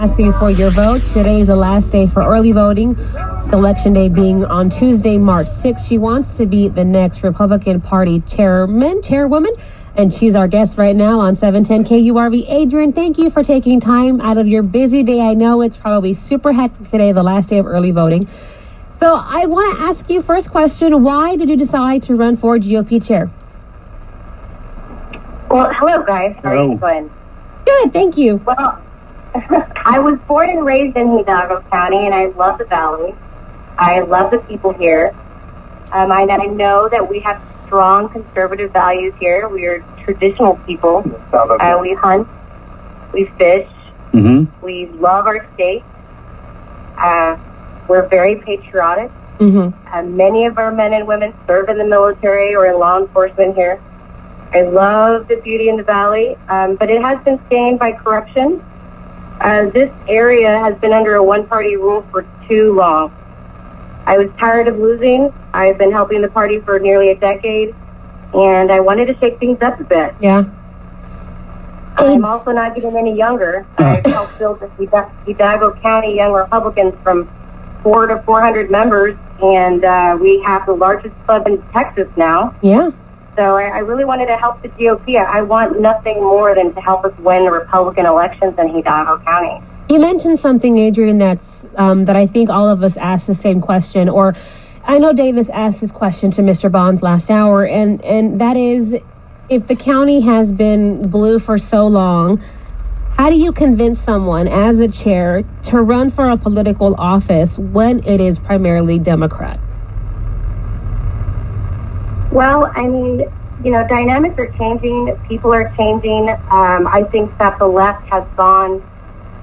Asking for your vote. Today is the last day for early voting. Election day being on Tuesday, March 6th. She wants to be the next Republican Party chairwoman, and she's our guest right now on 710 KURV. Adrienne, thank you for taking time out of your busy day. I know it's probably super hectic today, the last day of early voting. So I want to ask you first question, why did you decide to run for GOP chair? Well, hello guys. How are you doing? Good, thank you. Well, I was born and raised in Hidalgo County, and I love the Valley. I love the people here. I know that we have strong conservative values here. We are traditional people. We hunt. We fish. Mm-hmm. We love our state. We're very patriotic. Mm-hmm. Many of our men and women serve in the military or in law enforcement here. I love the beauty in the Valley, but it has been stained by corruption. This area has been under a one-party rule for too long. I was tired of losing. I've been helping the party for nearly a decade, and I wanted to shake things up a bit. Yeah. I'm also not getting any younger. I've helped build the Hidalgo County Young Republicans from 4 to 400 members, and we have the largest club in Texas now. Yeah. So I really wanted to help the GOP. I want nothing more than to help us win the Republican elections in Hidalgo County. You mentioned something, Adrienne, that I think all of us asked the same question, or I know Davis asked this question to Mr. Bonds last hour, and that is, if the county has been blue for so long, how do you convince someone as a chair to run for a political office when it is primarily Democrat? Well, I mean, dynamics are changing. People are changing. I think that the left has gone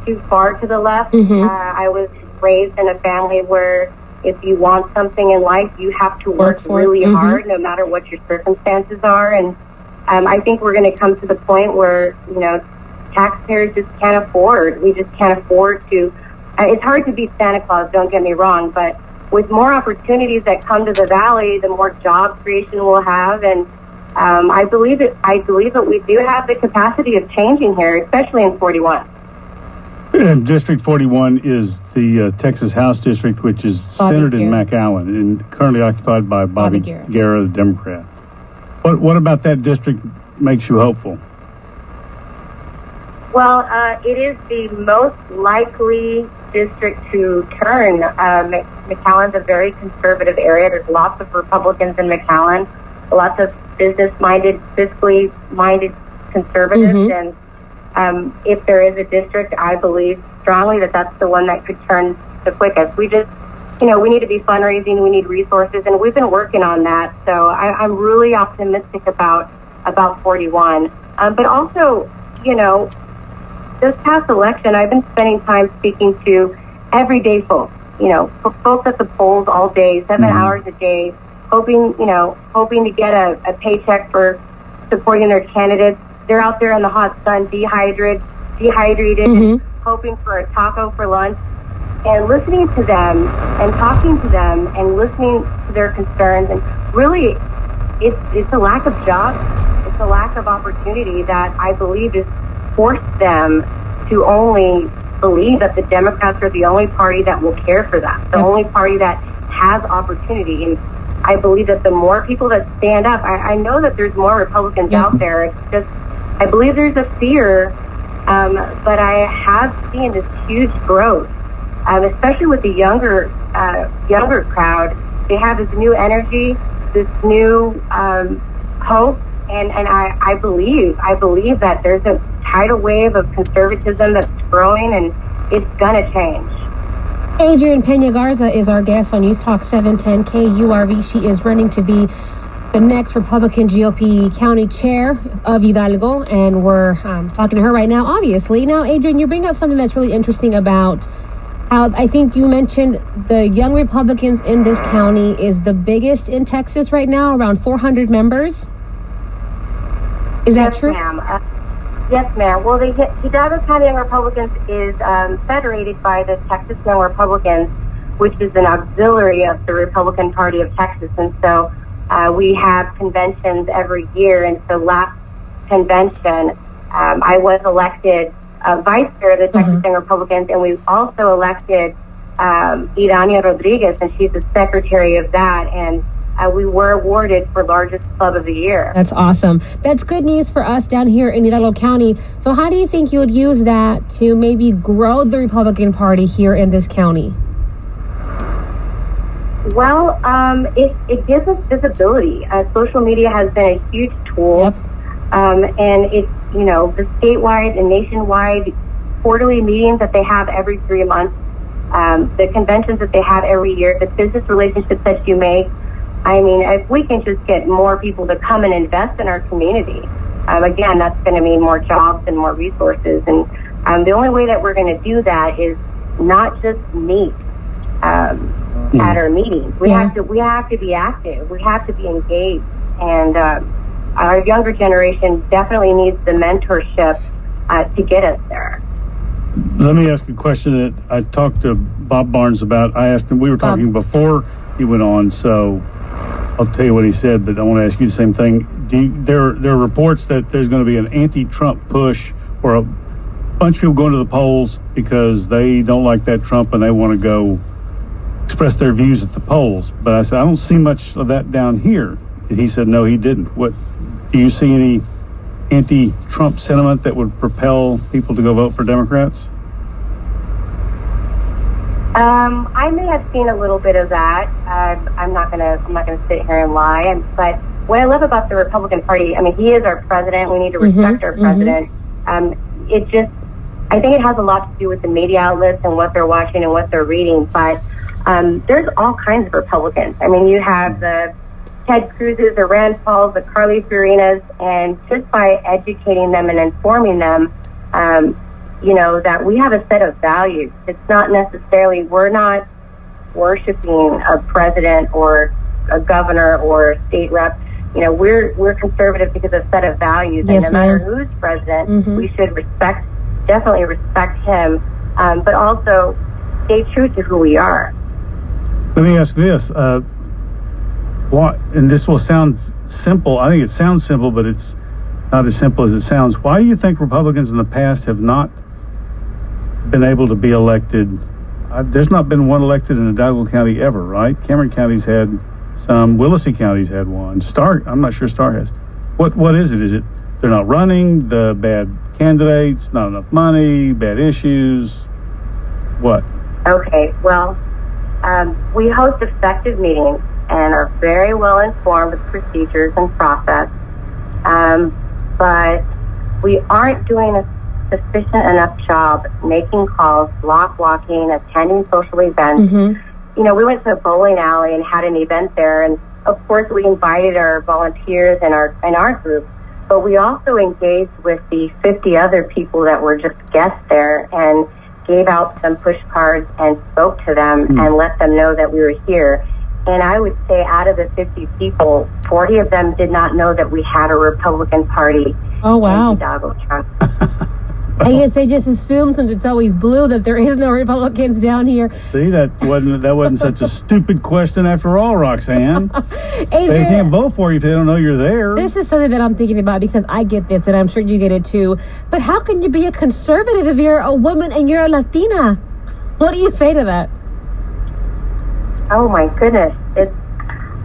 too far to the left. Mm-hmm. I was raised in a family where if you want something in life, you have to work really hard, no matter what your circumstances are. And I think we're going to come to the point where, taxpayers just can't afford. We just can't afford to. It's hard to be Santa Claus, don't get me wrong, but with more opportunities that come to the Valley, the more job creation we'll have. And I believe that we do have the capacity of changing here, especially in 41. And District 41 is the Texas House District, which is centered in McAllen and currently occupied by Bobby Guerra, the Democrat. What about that district makes you hopeful? Well, it is the most likely district to turn. McAllen's a very conservative area. There's lots of Republicans in McAllen, lots of business-minded, fiscally-minded conservatives. Mm-hmm. And if there is a district, I believe strongly that that's the one that could turn the quickest. We just, we need to be fundraising, we need resources, and we've been working on that. So I'm really optimistic about 41. But also, this past election, I've been spending time speaking to everyday folks, folks at the polls all day, 7 hours a day, hoping to get a paycheck for supporting their candidates. They're out there in the hot sun, dehydrated, hoping for a taco for lunch, and listening to them and talking to them and listening to their concerns. And really, it's a lack of jobs. It's a lack of opportunity that I believe is forced them to only believe that the Democrats are the only party that will care for them, the only party that has opportunity. And I believe that the more people that stand up, I know that there's more Republicans out there. It's just, I believe there's a fear, but I have seen this huge growth, especially with the younger crowd. They have this new energy, this new hope. And I believe that there's a tidal wave of conservatism that's growing, and it's going to change. Adrienne Pena Garza is our guest on News Talk 710 KURV. She is running to be the next Republican GOP county chair of Hidalgo, and we're talking to her right now, obviously. Now, Adrienne, you bring up something that's really interesting about how I think you mentioned the young Republicans in this county is the biggest in Texas right now, around 400 members. Is that true? Ma'am. Yes, ma'am. Well, the Hidalgo County Young Republicans is federated by the Texas Young Republicans, which is an auxiliary of the Republican Party of Texas. And so we have conventions every year. And so last convention, I was elected vice chair of the Texas Young Republicans, and we've also elected Irania Rodriguez, and she's the secretary of that, and we were awarded for largest club of the year. That's awesome. That's good news for us down here in Hidalgo County. So how do you think you would use that to maybe grow the Republican Party here in this county? Well, it gives us visibility. Social media has been a huge tool. Yep. And it's, the statewide and nationwide quarterly meetings that they have every 3 months, the conventions that they have every year, the business relationships that you make. I mean, if we can just get more people to come and invest in our community, again, that's going to mean more jobs and more resources. And the only way that we're going to do that is not just meet at our meetings. We have to be active. We have to be engaged. And our younger generation definitely needs the mentorship to get us there. Let me ask a question that I talked to Bob Barnes about. I asked him, we were talking before he went on, so I'll tell you what he said, but I want to ask you the same thing. There are reports that there's going to be an anti-Trump push or a bunch of people going to the polls because they don't like that Trump and they want to go express their views at the polls. But I said, I don't see much of that down here. And he said, no, he didn't. What do you see any anti-Trump sentiment that would propel people to go vote for Democrats? I may have seen a little bit of that. I'm not gonna sit here and lie. But what I love about the Republican Party, I mean, he is our president. We need to respect our president. I think it has a lot to do with the media outlets and what they're watching and what they're reading. But there's all kinds of Republicans. I mean, you have the Ted Cruz's, the Rand Pauls, the Carly Fiorinas, and just by educating them and informing them, that we have a set of values. It's not necessarily, we're not worshiping a president or a governor or a state rep. We're conservative because of a set of values. Yes, and no matter who's president, we should definitely respect him, but also stay true to who we are. Let me ask this. And this will sound simple. I think it sounds simple, but it's not as simple as it sounds. Why do you think Republicans in the past have not been able to be elected? There's not been one elected in Hidalgo County ever, right? Cameron County's had some. Willacy County's had one. I'm not sure Starr has. What is it? Is it they're not running, the bad candidates, not enough money, bad issues? What? Okay, well, we host effective meetings and are very well informed with procedures and process, but we aren't doing a sufficient enough job making calls, block walking, attending social events. We went to a bowling alley and had an event there, and of course we invited our volunteers and our group, but we also engaged with the 50 other people that were just guests there and gave out some push cards and spoke to them and let them know that we were here. And I would say out of the 50 people, 40 of them did not know that we had a Republican Party. Oh, wow. In Hidalgo County. I guess they just assume, since it's always blue, that there is no Republicans down here. See, that wasn't such a stupid question after all, Roxanne. They can't vote for you if they don't know you're there. This is something that I'm thinking about because I get this, and I'm sure you get it too. But how can you be a conservative if you're a woman and you're a Latina? What do you say to that? Oh my goodness! It's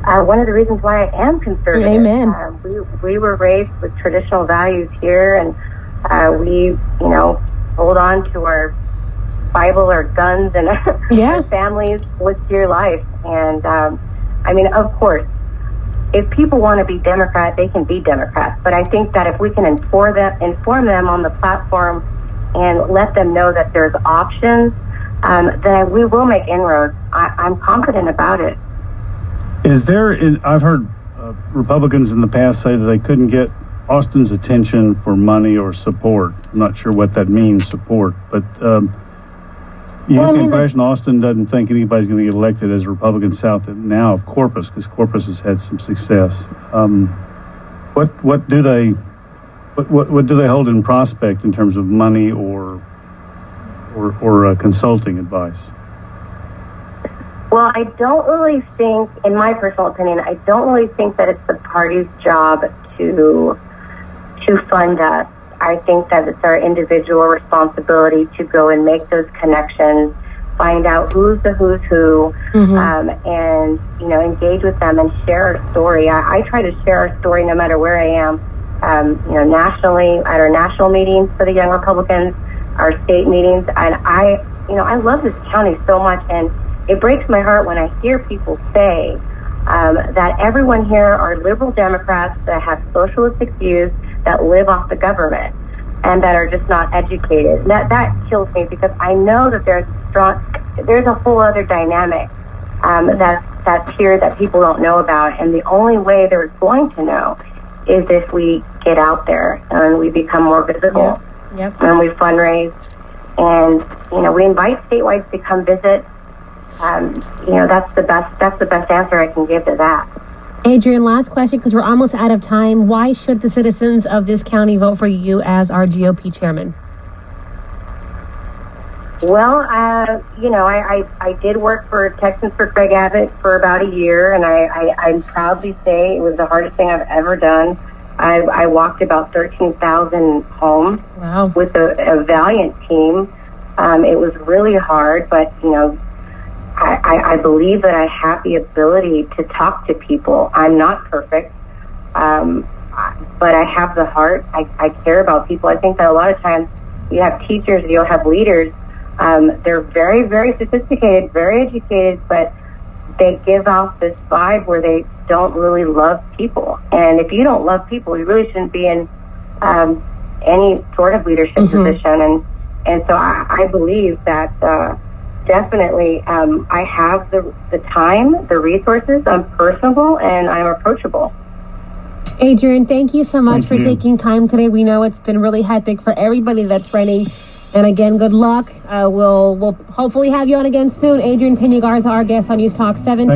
one of the reasons why I am conservative. Amen. We were raised with traditional values here, and we, hold on to our Bible, our guns, and our families with dear life. And of course, if people want to be Democrat, they can be Democrats. But I think that if we can inform them on the platform and let them know that there's options, then we will make inroads. I'm confident about it. I've heard Republicans in the past say that they couldn't get Austin's attention for money or support. I'm not sure what that means, support, but you get the impression Austin doesn't think anybody's going to get elected as a Republican south now of Corpus, because Corpus has had some success. What do they hold in prospect in terms of money or consulting advice? Well, I don't really think, in my personal opinion, I don't really think that it's the party's job to fund us. I think that it's our individual responsibility to go and make those connections, find out who's who, and, you know, engage with them and share our story. I try to share our story no matter where I am, you know, nationally, at our national meetings for the Young Republicans, our state meetings. And I love this county so much, and it breaks my heart when I hear people say that everyone here are liberal Democrats that have socialistic views, that live off the government, and that are just not educated. That kills me, because I know that there's a whole other dynamic that's here that people don't know about, and the only way they're going to know is if we get out there and we become more visible, and we fundraise, and, you know, we invite statewide to come visit. You know, that's the best answer I can give to that. Adrienne, last question, because we're almost out of time. Why should the citizens of this county vote for you as our GOP chairman? Well, you know, I did work for Texans for Craig Abbott for about a year, and I proudly say it was the hardest thing I've ever done. I walked about 13,000 homes with a valiant team. It was really hard, but, you know, I believe that I have the ability to talk to people. I'm not perfect, but I have the heart. I care about people. I think that a lot of times you have teachers, you'll have leaders. They're very, very sophisticated, very educated, but they give off this vibe where they don't really love people. And if you don't love people, you really shouldn't be in any sort of leadership position. And so I believe that definitely I have the time, the resources. I'm personable and I'm approachable. Adrienne, thank you so much for taking time today. We know it's been really hectic for everybody that's running. And again, good luck. We'll hopefully have you on again soon. Adrienne Pena Garza, our guest on News Talk 7.